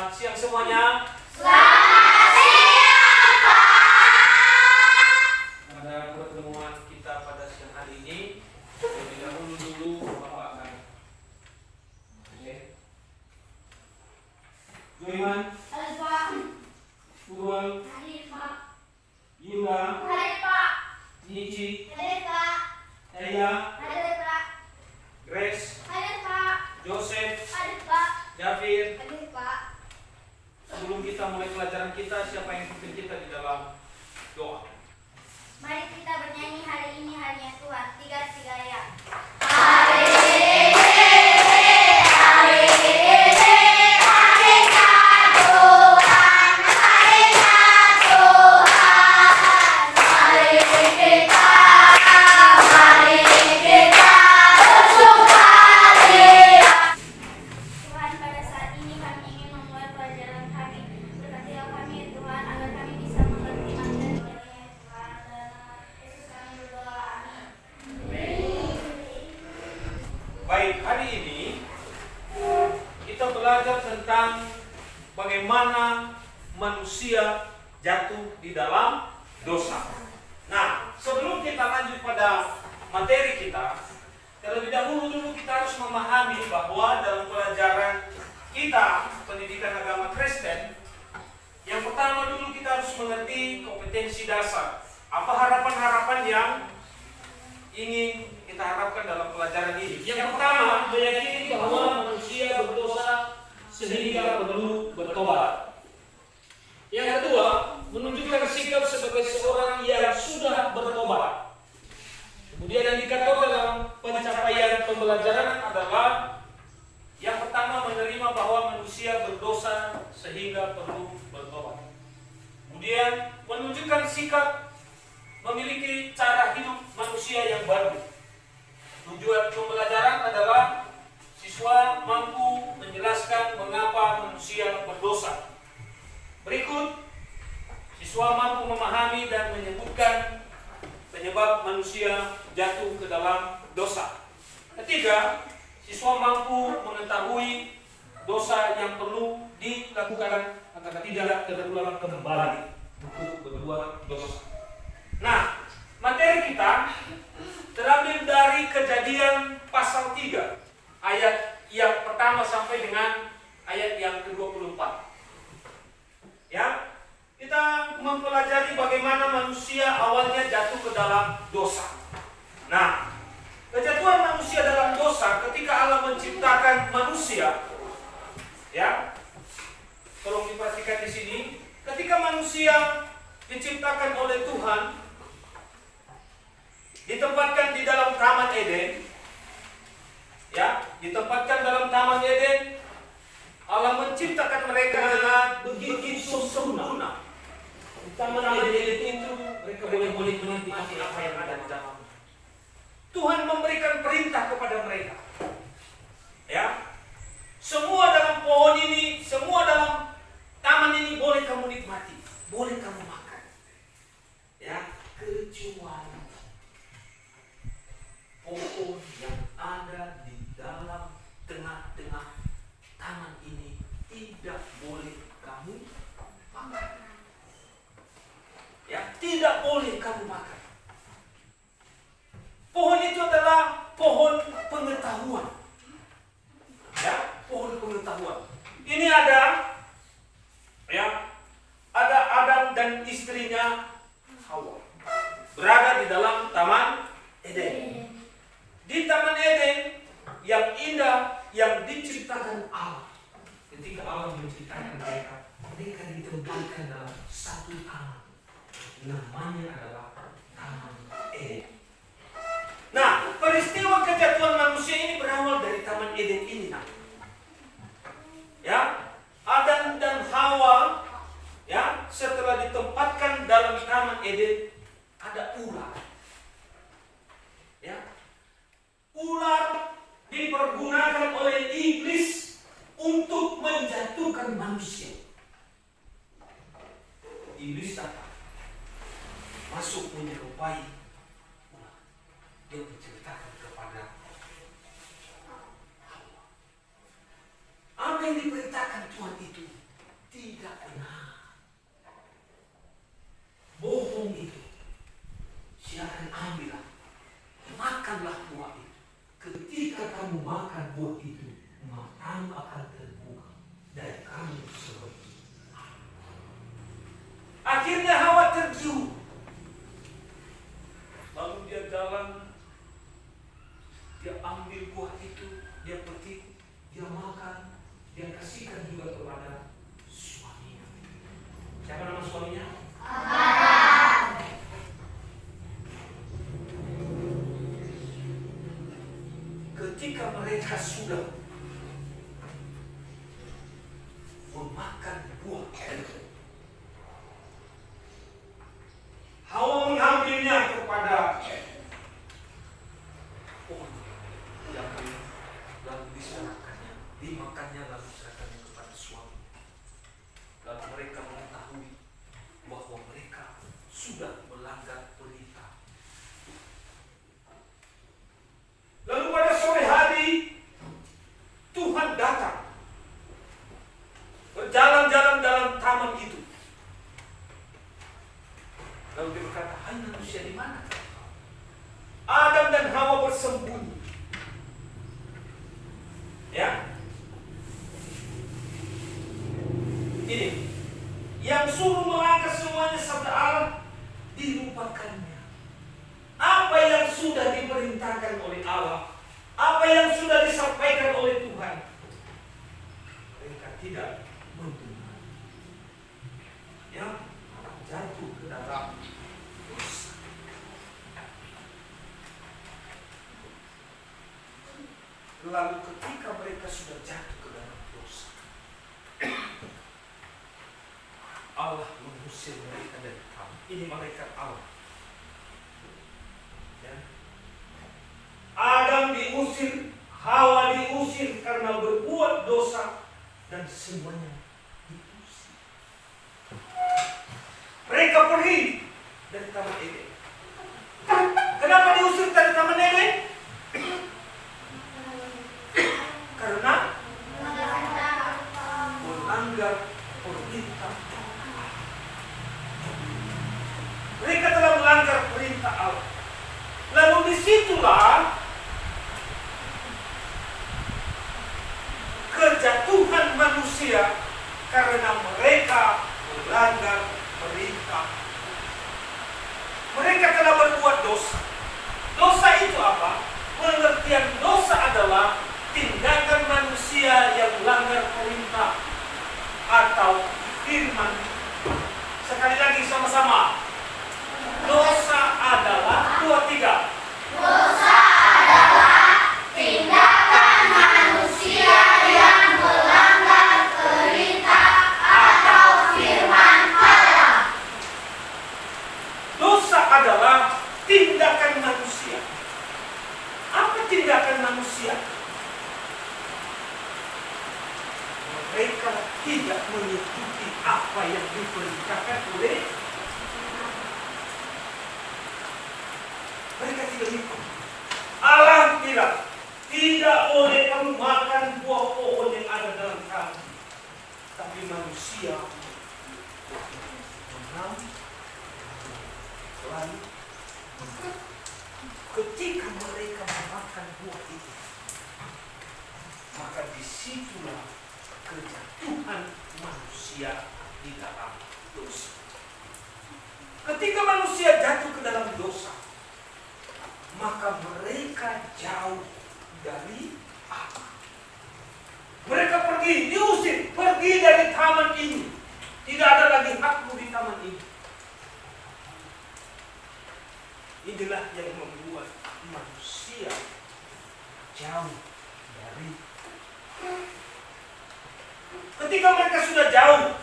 Selamat siang semuanya. Selamat siang, Pak. Pada pertemuan kita pada siang hari ini, terlebih dahulu Bapak akan Joyman, Hadir, Pak. Nurul, Hadir, Pak. Yura, Hadir, Pak. Nici, Hadir, Pak. Eya, Hadir, Pak. Grace, Hadir, Pak. Joseph, Hadir, Pak. Jafir. Hadir, Pak. Sebelum kita mulai pelajaran kita, siapa yang pimpin kita di dalam doa? Mari kita bernyanyi hari ini harinya Tuhan. Tiga ya. Tuhan, pada saat ini kami ingin memulai pelajaran kami. Berkatilah kami, Tuhan, agar kami bisa mengerti materi ini, Tuhan. Dan Yesus kami berdoa, amin. Baik, hari ini kita belajar tentang bagaimana manusia jatuh di dalam dosa. Nah, sebelum kita lanjut pada materi kita, terlebih dahulu kita harus memahami bahwa dalam pelajaran kita pendidikan agama Kristen, yang pertama dulu kita harus mengerti kompetensi dasar. Apa harapan-harapan yang ingin kita harapkan dalam pelajaran ini? Yang pertama, meyakini bahwa manusia berdosa sehingga perlu bertobat. Yang kedua, menunjukkan sikap sebagai seorang yang sudah bertobat. Kemudian yang dikatakan dalam pencapaian pembelajaran adalah yang pertama, menerima bahwa manusia berdosa sehingga perlu bertobat. Kemudian menunjukkan sikap memiliki cara hidup manusia yang baru. Tujuan pembelajaran adalah siswa mampu menjelaskan mengapa manusia berdosa. Berikut, siswa mampu memahami dan menyebutkan penyebab manusia jatuh ke dalam dosa. Ketiga, siswa mampu mengetahui dosa yang perlu dilakukan agar tidak terulang kembali untuk berbuat dosa. Nah, materi kita terambil dari Kejadian pasal 3, ayat yang pertama sampai dengan ayat yang ke-24. Ya, kita mempelajari bagaimana manusia awalnya jatuh ke dalam dosa. Nah, kejatuhan manusia dalam dosa ketika Allah menciptakan manusia, ya, tolong diperhatikan di sini. Ketika manusia diciptakan oleh Tuhan, ditempatkan di dalam Taman Eden, ya, ditempatkan dalam Taman Eden. Allah menciptakan mereka dengan begitu sempurna. Di Taman Eden itu mereka boleh menikmati apa yang ada di dalam. Tuhan memberikan perintah kepada mereka. Ya, semua dalam pohon ini, semua dalam taman ini boleh kamu nikmati, boleh kamu makan. Ya, kecuali pohon yang ada di dalam tengah-tengah taman ini tidak boleh kamu makan. Ya, tidak boleh kamu makan. Pohon itu adalah pohon pengetahuan. Ya, pohon pengetahuan. Ini ada, ya, ada Adam dan istrinya Hawa berada di dalam Taman Eden. Di Taman Eden yang indah yang diciptakan Allah. Ketika Allah menciptakan mereka, mereka ditempatkan dalam satu taman. Namanya adalah Taman Eden. Nah, peristiwa kejatuhan manusia ini berawal dari Taman Eden ini. Nah, ya, Adam dan Hawa, ya, setelah ditempatkan dalam Taman Eden, ada ular. Ya, ular dipergunakan oleh iblis untuk menjatuhkan manusia. Iblis datang, masuk menyerupai ular. Dia menceritakan kepada Hawa. Apa yang diperintahkan Tuhan itu? memakan buah. Hawa mengambilnya kepada pohon yang lalu diserahkannya, dimakannya lalu diserahkannya kepada suami. Lalu mereka mengetahui bahwa mereka sudah melanggar perintah. Lalu pada sore hari Tuhan datang, berjalan-jalan dalam taman itu. Lalu dia berkata, "Hai manusia, di mana?" Adam dan Hawa bersembunyi. Ya, ini yang suruh melangkah semuanya sabda Allah, dilupakannya. Apa yang sudah diperintahkan oleh Allah, apa yang sudah disampaikan oleh Tuhan, mereka tidak mendengar. Ya, jatuh ke dalam dosa. Lalu ketika mereka sudah jatuh ke dalam dosa, Allah mengusir mereka dari taman. Ini malaikat Allah. Ya. Adam diusir, Hawa diusir karena berbuat dosa, dan semuanya diusir. Mereka pergi dari Taman Eden. Kenapa diusir dari Taman Eden? Karena melanggar perintah. Mereka telah melanggar perintah Allah. Lalu disitulah kejatuhan manusia karena mereka melanggar perintah. Mereka telah berbuat dosa. Dosa itu apa? Pengertian dosa adalah tindakan manusia yang melanggar perintah atau firman. Sekali lagi sama-sama. Dosa adalah 2, 3. Dosa adalah tindakan manusia yang melanggar perintah atau firman Allah. Dosa adalah tindakan manusia. Apa tindakan manusia? Mereka tidak mengikuti apa yang diperintahkan oleh mereka. Tidak ikut. Allah bilang, tidak boleh kamu makan buah pohon yang ada dalam kamu. Tapi manusia mengambil, lalu ketika mereka memakan buah itu, maka disitulah kejatuhan manusia di dalam dosa. Ketika manusia jatuh ke dalam dosa, maka mereka jauh dari Allah. Mereka pergi, diusir, pergi dari taman ini. Tidak ada lagi hakmu di taman ini. Inilah yang membuat manusia jauh dari. Ketika mereka sudah jauh,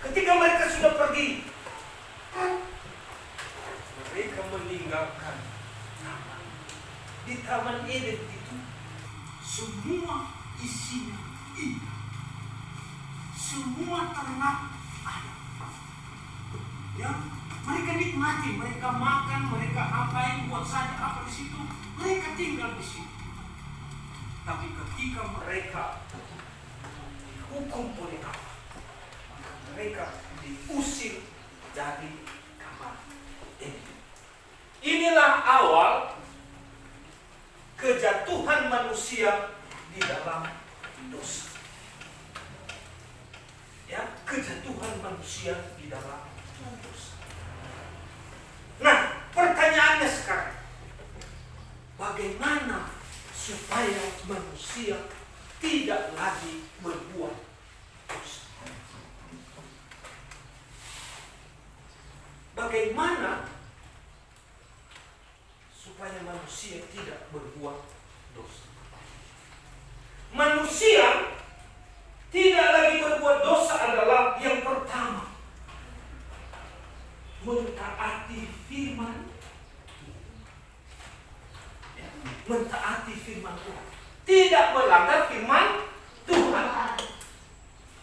ketika mereka sudah pergi, mereka meninggalkan taman. Di Taman Eden itu semua isinya indah, semua ternak ada. Ya, mereka nikmati, mereka makan, mereka apain, buat saja apa di situ, mereka tinggal di situ. Tapi ketika mereka dihukum oleh Allah, maka mereka diusir dari Taman Eden. Inilah awal kejatuhan manusia di dalam dosa. Ya, kejatuhan manusia di dalam dosa. Nah, pertanyaannya sekarang, bagaimana supaya manusia tidak lagi berbuat dosa? Bagaimana supaya manusia tidak berbuat dosa? Manusia melanggar firman Tuhan.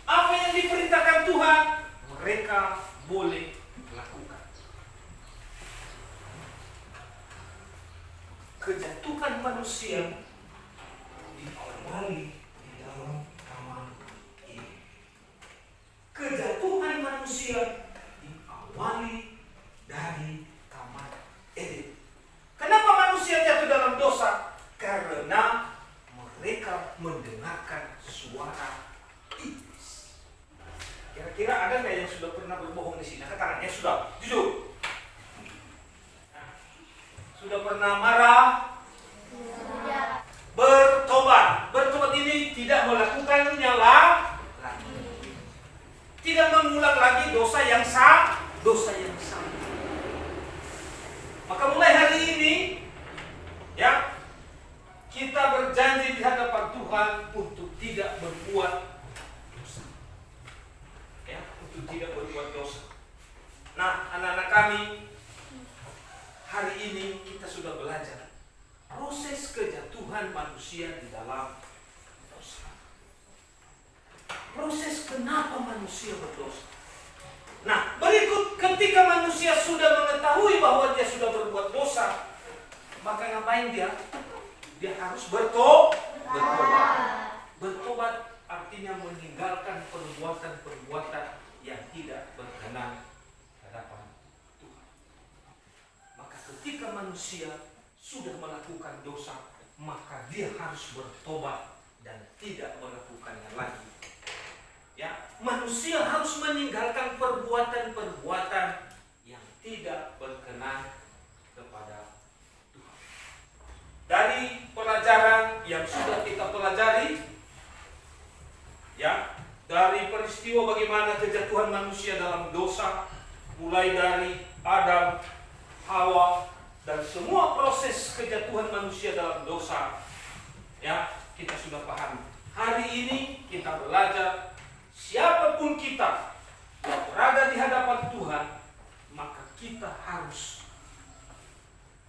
Apa yang diperintahkan Tuhan, mereka boleh lakukan. Kejatuhan manusia diawali di dalam taman ini. Kejatuhan manusia diawali dari taman Eden. Kenapa manusia jatuh dalam dosa? Karena mereka mendengarkan suara iblis. Kira-kira ada nggak yang sudah pernah berbohong di sini? Angkat tangannya, sudah. Jujur. Sudah pernah marah? Bertobat. Bertobat ini tidak melakukannya lagi. Tidak mengulang lagi dosa yang sama. Maka mulai hari ini, ya, kita berjanji di hadapan Tuhan untuk tidak berbuat dosa. Ya, untuk tidak berbuat dosa. Nah, anak-anak kami, hari ini kita sudah belajar proses kejatuhan manusia di dalam dosa. Proses kenapa manusia berdosa. Nah, berikut ketika manusia sudah mengetahui bahwa dia sudah berbuat dosa, maka ngapain dia? Dia harus bertobat. Bertobat artinya meninggalkan perbuatan-perbuatan yang tidak berkenan hadapan Tuhan. Maka ketika manusia sudah melakukan dosa, maka dia harus bertobat dan tidak melakukannya lagi. Ya, manusia harus meninggalkan perbuatan-perbuatan yang tidak berkenan kepada Tuhan. Dari pelajaran yang sudah kita pelajari, ya, dari peristiwa bagaimana kejatuhan manusia dalam dosa, mulai dari Adam, Hawa, dan semua proses kejatuhan manusia dalam dosa, ya, kita sudah paham. Hari ini kita belajar siapapun kita yang berada di hadapan Tuhan, maka kita harus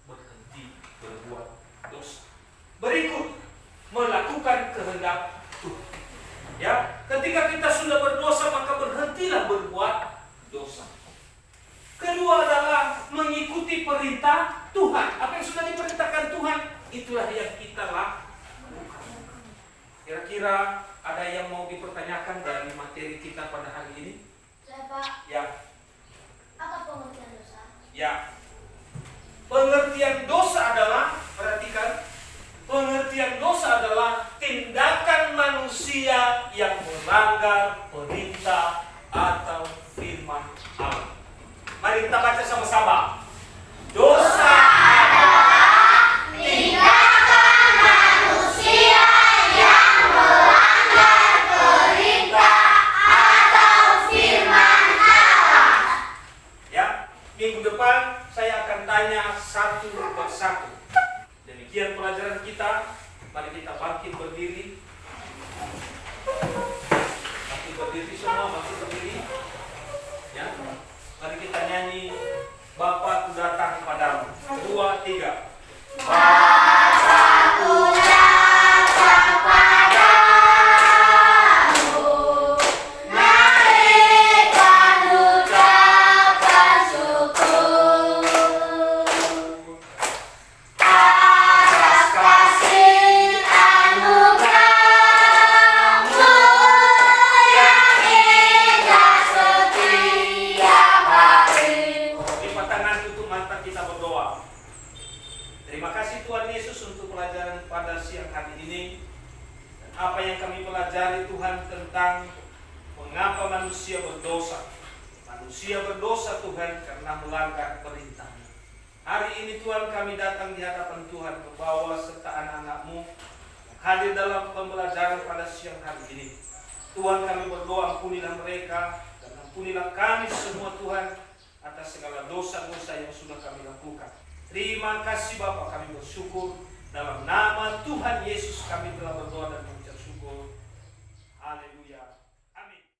berhenti berbuat dosa. Berikut, melakukan kehendak Tuhan. Ya, ketika kita sudah berdosa, maka berhentilah berbuat dosa. Kedua adalah mengikuti perintah Tuhan. Apa yang sudah diperintahkan Tuhan, itulah yang kita lakukan. Kira-kira ada yang mau dipertanyakan dari materi kita pada hari ini? Saya, Pak. Ya. Apa pengertian dosa? Ya. Pengertian dosa adalah, perhatikan, pengertian dosa adalah tindakan manusia yang melanggar perintah atau firman Allah. Mari kita baca sama-sama. Dosa adalah tindakan manusia yang melanggar perintah atau firman Allah. Ya, minggu depan saya akan tanya satu persatu. Demikian pelajaran kita. Mari kita bangkit berdiri. Bangkit berdiri semua, bangkit berdiri. Ya, mari kita nyanyi Bapa ku datang padamu. 2, 3. Bapa ku datang padamu, mari kami ucapkan syukur atas kasih anugerah-Mu yang indah setiap hari. Lipat tangan, tutup mata, kita berdoa. Terima kasih Tuhan Yesus untuk pelajaran pada siang hari ini. Dan apa yang kami pelajari Tuhan tentang mengapa manusia berdosa. Manusia berdosa Tuhan karena melanggar perintah-Mu. Hari ini Tuhan kami datang di hadapan Tuhan membawa serta anak-anak-Mu yang hadir dalam pembelajaran pada siang hari ini. Tuhan kami berdoa, ampunilah mereka dan ampunilah kami semua Tuhan atas segala dosa-dosa yang sudah kami lakukan. Terima kasih Bapa, kami bersyukur dalam nama Tuhan Yesus kami telah berdoa dan